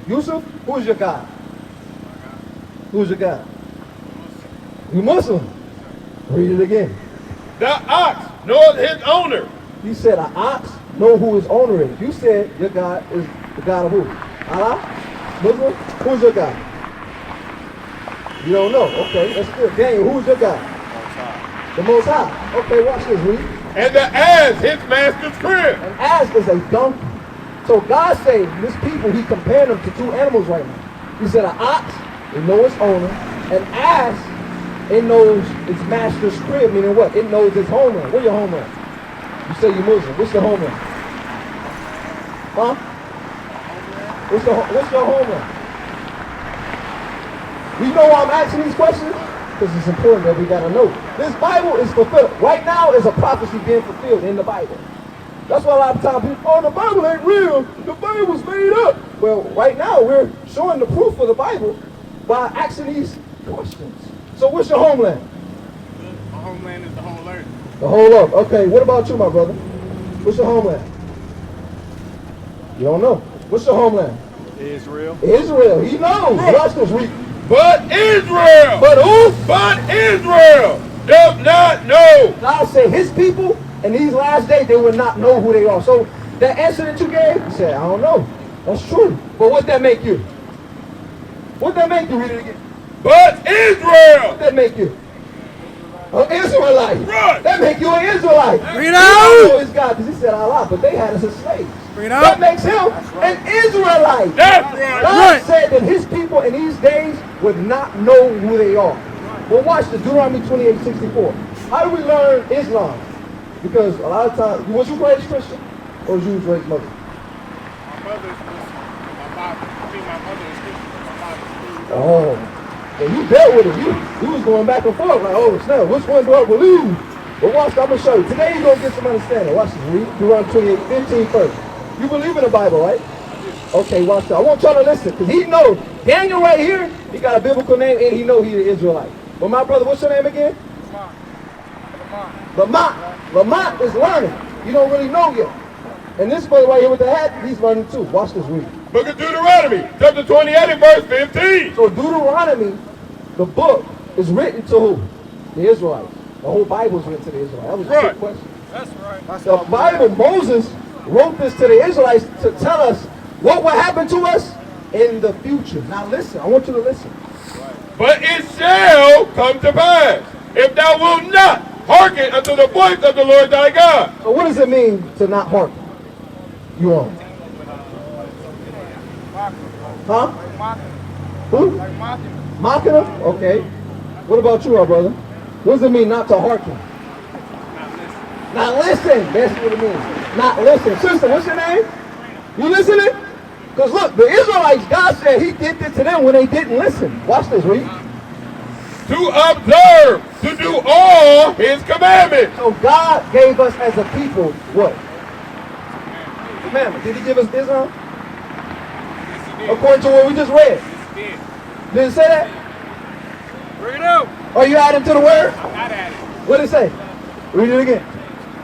Yusuf, who's your God? Who's your God? You Muslim? Read it again. The ox knows his owner. You said an ox know who his owner is. You said your God is the God of who? Allah? Muslim? Who's your God? You don't know. Okay, that's good. Daniel, who's your God? The Most High. Okay, watch this, read. And the ass his master's crib. An ass is a donkey. So God said, this people, he compared them to two animals right now. He said an ox, it knows its owner. An ass, it knows its master's crib, meaning what? It knows its homeland. Where's your homeland? You say you're Muslim. What's your homeland? Huh? What's your homeland? You know why I'm asking these questions? Because it's important that we got to know. This Bible is fulfilled. Right now is a prophecy being fulfilled in the Bible. That's why a lot of times people, oh, the Bible ain't real. The Bible's made up. Well, right now we're showing the proof of the Bible by asking these questions. So what's your homeland? My homeland is the whole earth. The whole earth. Okay, what about you, my brother? What's your homeland? You don't know. What's your homeland? Israel. Israel. He knows. Watch this. But Israel. But who? But Israel does not know. God said his people in these last days, they will not know who they are. So that answer that you gave, you said, I don't know. That's true. But what that make you? What that make you? Read it again. But Israel. What that make you? An Israelite. Right. That make you an Israelite. Read out. Know his God, because he said Allah, but they had us as slaves. Read out. That makes him an Israelite. That's right. God said that his people in these days would not know who they are. Well, watch this, Deuteronomy 28:64. How do we learn Islam? Because a lot of times, was you raised Christian or was you raised Muslim? My mother is Muslim. My mother is Christian. My father is Oh, well, you dealt with it. You was going back and forth like, oh, snap, which one do I believe? But watch, I'm going to show you. Today you're going to get some understanding. Watch this, read Deuteronomy 28:15 first. You believe in the Bible, right? Okay, watch that. I want y'all to listen, because he knows. Daniel right here, he got a biblical name, and he knows he's an Israelite. But my brother, what's your name again? Lamont is learning. You don't really know yet. And this brother right here with the hat, he's learning too. Watch this read. Book of Deuteronomy, chapter 28 and verse 15. So Deuteronomy, the book, is written to who? The Israelites. The whole Bible is written to the Israelites. That was a good question. That's right. The Bible, Moses wrote this to the Israelites to tell us what will happen to us in the future. Now listen, I want you to listen. But it shall come to pass, if thou wilt not hearken unto the voice of the Lord thy God. So what does it mean to not hearken? You on? Huh? Who? Mocking them? Okay. What about you, my brother? What does it mean not to hearken? Not listen. That's what it means. Not listen. Sister, what's your name? You listening? Because look, the Israelites, God said he did this to them when they didn't listen. Watch this, read. To observe, to do all his commandments. So God gave us as a people what? Commandments. Did he give us Islam? Yes, he did. According to what we just read. Yes, he did. Did it say that? Bring it out. Or you adding to the word? Not at it. What did it say? Read it again.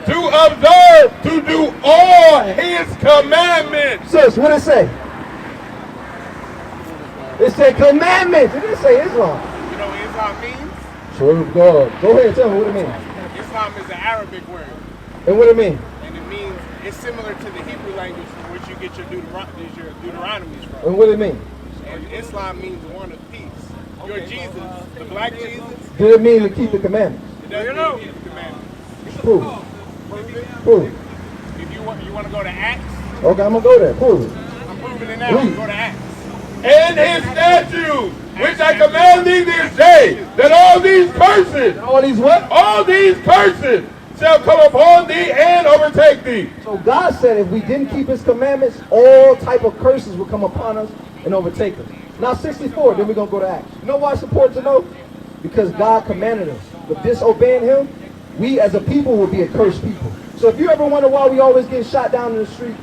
To observe, to do all his commandments. Sis, what did it say? It said commandments. It didn't say Islam. You know what Islam means? Sure, God. Go ahead and tell me what it means. Islam is an Arabic word. And what it means? And it means, it's similar to the Hebrew language from which you get your Deuteronomies from. And what it mean? And Islam means one of peace. Your Jesus, the black Jesus, Did it mean to keep the commandments? it doesn't mean to keep the commandments. Prove. Prove it. Prove it. If you want to go to Acts, Okay, I'm going to go there. Prove it. I'm proving it now. Go to Acts. And his statutes, which I command thee this day, that all these curses, All these what? all these curses shall come upon thee and overtake thee. So God said if we didn't keep his commandments, all type of curses would come upon us and overtake us. Now 64, then we're going to go to Acts. You know why it's important to know? Because God commanded us. With disobeying him, we as a people will be a cursed people. So if you ever wonder why we always get shot down in the street,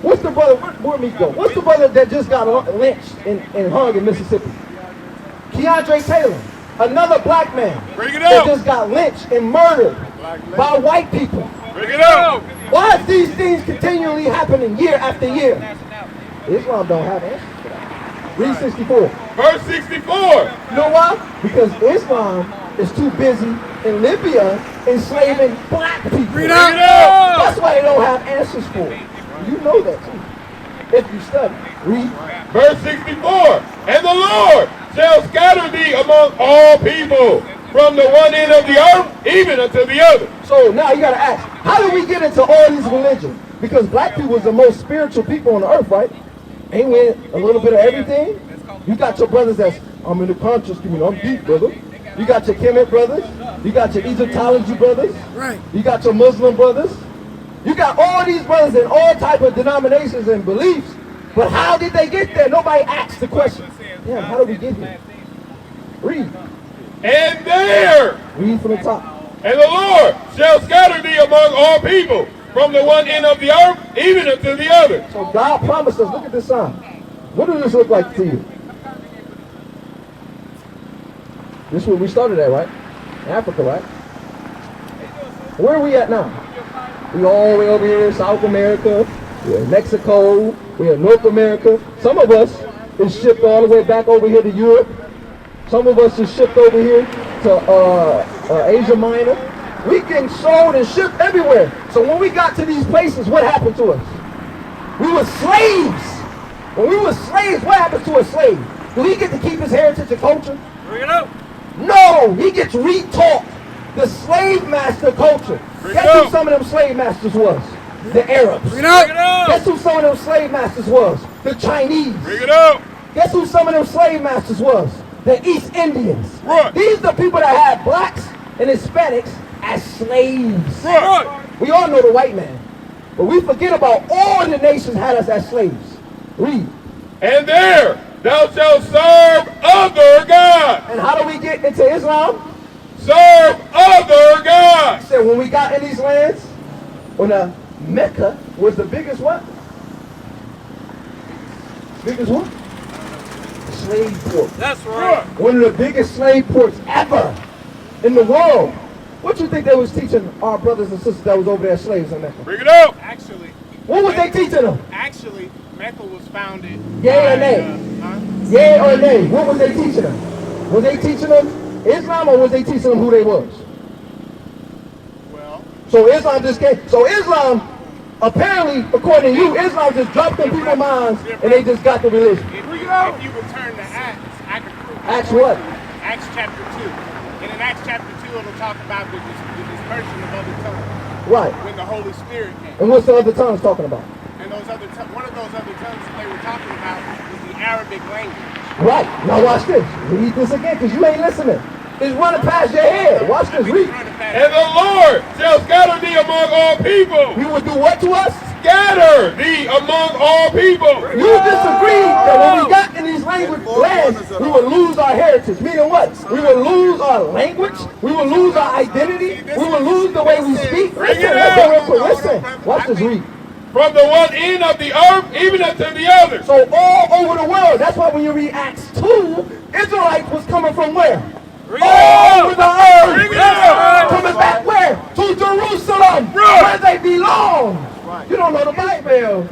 what's the brother, where me go? What's the brother that just got lynched and hung in Mississippi? Keandre Taylor, another black man that just got lynched and murdered by white people. Bring it up. Why is these things continually happening year after year? Islam don't have answers for that. Read 64. Verse 64. You know why? Because Islam is too busy in Libya enslaving black people. Bring it up. That's why they don't have answers for it. You know that too, if you study. Read. Verse 64. And the Lord shall scatter thee among all people, from the one end of the earth even unto the other. So now you got to ask, how did we get into all these religions? Because black people is the most spiritual people on the earth, right? Ain't we a little bit of everything? You got your brothers that's, I'm in the conscious community, I'm deep, brother. You got your Kemet brothers. You got your Egyptology brothers. Right. You got your Muslim brothers. You got all these brothers in all type of denominations and beliefs. But how did they get there? Nobody asked the question. Damn, how did we get here? Read. And there. Read from the top. And the Lord shall scatter thee among all people, from the one end of the earth even unto the other. So God promised us, look at this sign. What does this look like to you? This is where we started at, right? Africa, right? Where are we at now? We all the way over here in South America, we're in Mexico, we're in North America. Some of us is shipped all the way back over here to Europe. Some of us is shipped over here to Asia Minor. We getting sold and shipped everywhere. So when we got to these places, what happened to us? We were slaves. When we were slaves, what happened to a slave? Do he get to keep his heritage and culture? Bring it up. No, he gets re-taught the slave master culture. Guess who some of them slave masters was? The Arabs. Bring it up. Guess who some of them slave masters was? The Chinese. Bring it up. Guess who some of them slave masters was? The East Indians. Right. These are the people that had blacks and Hispanics as slaves. Right. We all know the white man, but we forget about all the nations had us as slaves. Read. And there thou shalt serve other gods. And how do we get into Islam? Serve other gods. He said when we got in these lands, when Mecca was the biggest what? Biggest what? Slave port. That's right. One of the biggest slave ports ever in the world. What you think they was teaching our brothers and sisters that was over there slaves in Mecca? Bring it up. Actually, What was they teaching them? actually, Mecca was founded. Yay or nay? Huh? Yay or nay? What was they teaching them? Was they teaching them Islam or was they teaching them who they was? Well, So Islam just came. So Islam, apparently, according to you, Islam just dropped in people's minds and they just got the religion. if you return to Acts, I could prove it. Acts what? Acts chapter 2. And in Acts chapter 2, it'll talk about the dispersion of other tongues Right. when the Holy Spirit came. And what's the other tongues talking about? And those other one of those other tongues that they were talking about was the Arabic language. Right. Now watch this. Read this again because you ain't listening. It's running past your head. Watch this. Read. And the Lord shall scatter thee among all people. He will do what to us? Scatter thee among all people. You disagree that when we got in these language lands, we would lose our heritage. Meaning what? We would lose our language. We would lose our identity. We would lose the way we speak. Listen, listen. Watch this. Read. From the one end of the earth even unto the other. So all over the world. That's why when you read Acts 2, Israelites was coming from where? All over the earth. Bring it up. Coming back where? To Jerusalem. Where they belong. You don't know the Bible.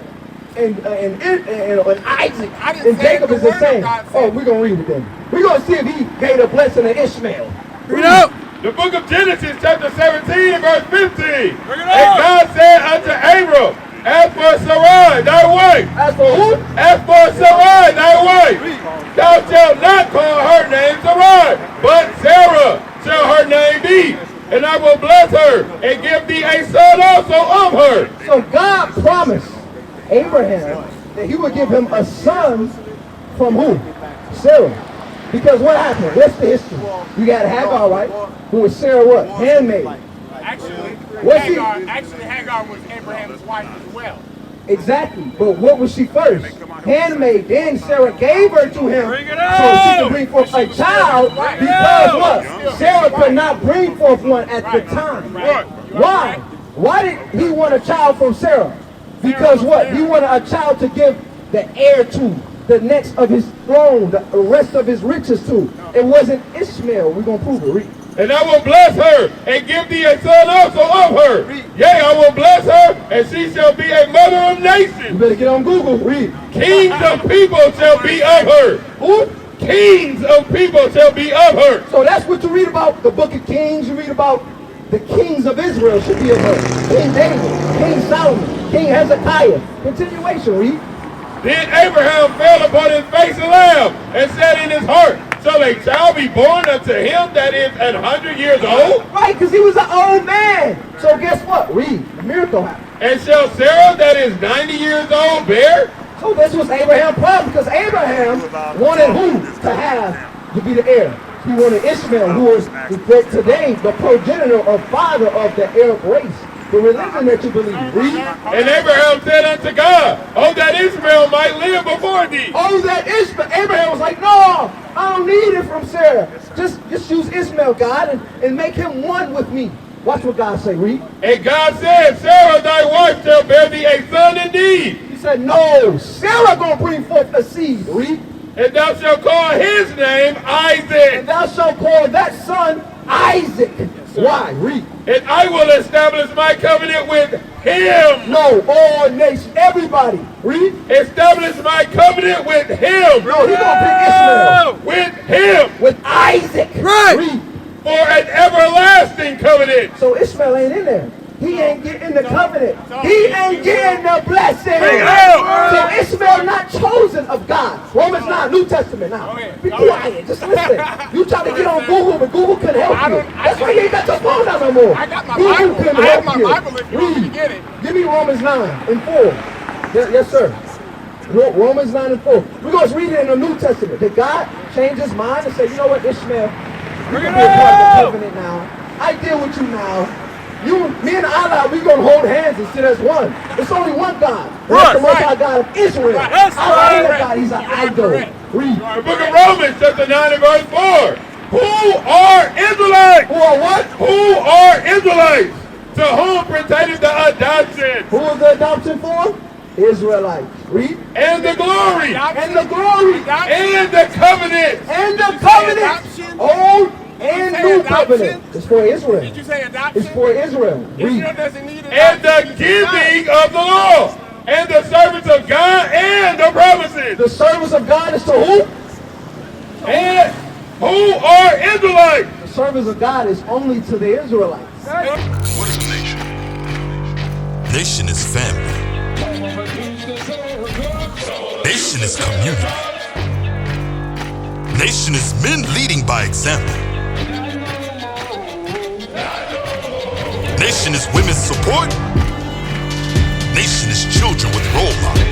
And Isaac and Jacob is the same. Oh, we're going to read it then. We're going to see if he gave a blessing to Ishmael. Bring it up. The book of Genesis chapter 17 and verse 15. Bring it And up. God said unto Abram, as for Sarai thy wife, As for who? as for Sarai thy wife, thou shalt not call her name Sarai, but Sarah shall her name be. And I will bless her and give thee a son also of her. So God promised Abraham that he would give him a son from who? Sarah. Because what happened? What's the history? You got Hagar, right? Who was Sarah what? Handmaid. Actually, Hagar was Abraham's wife as well. Exactly. But what was she first? Handmaid. Then Sarah gave her to him so she could bring forth a child because what? Sarah could not bring forth one at the time. Why? Why did he want a child from Sarah? Because what? He wanted a child to give the heir to, the next of his throne, the rest of his riches to. It wasn't Ishmael. We're going to prove it. Read. And I will bless her, and give thee a son also of her. Yea, I will bless her, and she shall be a mother of You nations. better get on Google. Read. Kings of people shall be of her. Who? Kings of people shall be of her. So that's what you read about the book of Kings. You read about the kings of Israel should be of her. King David, King Solomon, King Hezekiah. Continuation, read. Then Abraham fell upon his face and laughed, and said in his heart, shall a child be born unto him that is 100 years old? Right, because he was an old man. So guess what? Read. A miracle happened. And shall Sarah that is 90 years old bear? So this was Abraham's problem because Abraham wanted who to be the heir? He wanted Ishmael, who is today the progenitor or father of the Arab race, the religion that you believe. Read. And Abraham said unto God, oh, that Ishmael might live before thee. Oh, that Ishmael. Abraham was like, no, I don't need it from Sarah. Just use Ishmael, God, and make him one with me. Watch what God say. Read. And God said, Sarah thy wife shall bear thee a son indeed. He said, no, Sarah gonna bring forth a seed. Read. And thou shalt call his name Isaac. And thou shalt call that son Isaac. Why? Read. And I will establish my covenant with him. No, all nations, everybody. Read. Establish my covenant with him. No, he gonna pick Ishmael. With him. With Isaac. Right. Read. For an everlasting covenant. So Ishmael ain't in there. He ain't getting the covenant. He ain't getting the blessing. So Ishmael not chosen of God. Romans 9, New Testament now. Be quiet. Just listen. You try to get on Google, but Google couldn't help you. That's why you ain't got your phone out no more. I got my Google Bible. couldn't I have help my Bible if you want me to get it. Give me Romans 9 and 4. Yes, sir. Romans 9 and 4. We're going to read it in the New Testament. Did God change his mind and say, you know what, Ishmael, you can be a part of the covenant now. I deal with you now. Me and Allah, we gonna hold hands and sit as one. It's only one God. That's the Most High God of Israel. Allah ain't a God, he's an idol. Read. The book of Romans, chapter 9 and verse 4. Who are Israelites? Who are what? Who are Israelites? To whom pertaineth the adoption? Who is the adoption for? Israelites. Read. And the glory. And the glory. And the covenant. And the covenant. Old and new covenant. It's for Israel. Did you say adoption? It's for Israel. Read. Israel doesn't need adoption. And the giving of the law. And the service of God and the promises. The service of God is to who? And who are Israelites? The service of God is only to the Israelites. What is a nation? Nation is family. Nation is community. Nation is men leading by example. Nation is women's support. Nation is children with role models.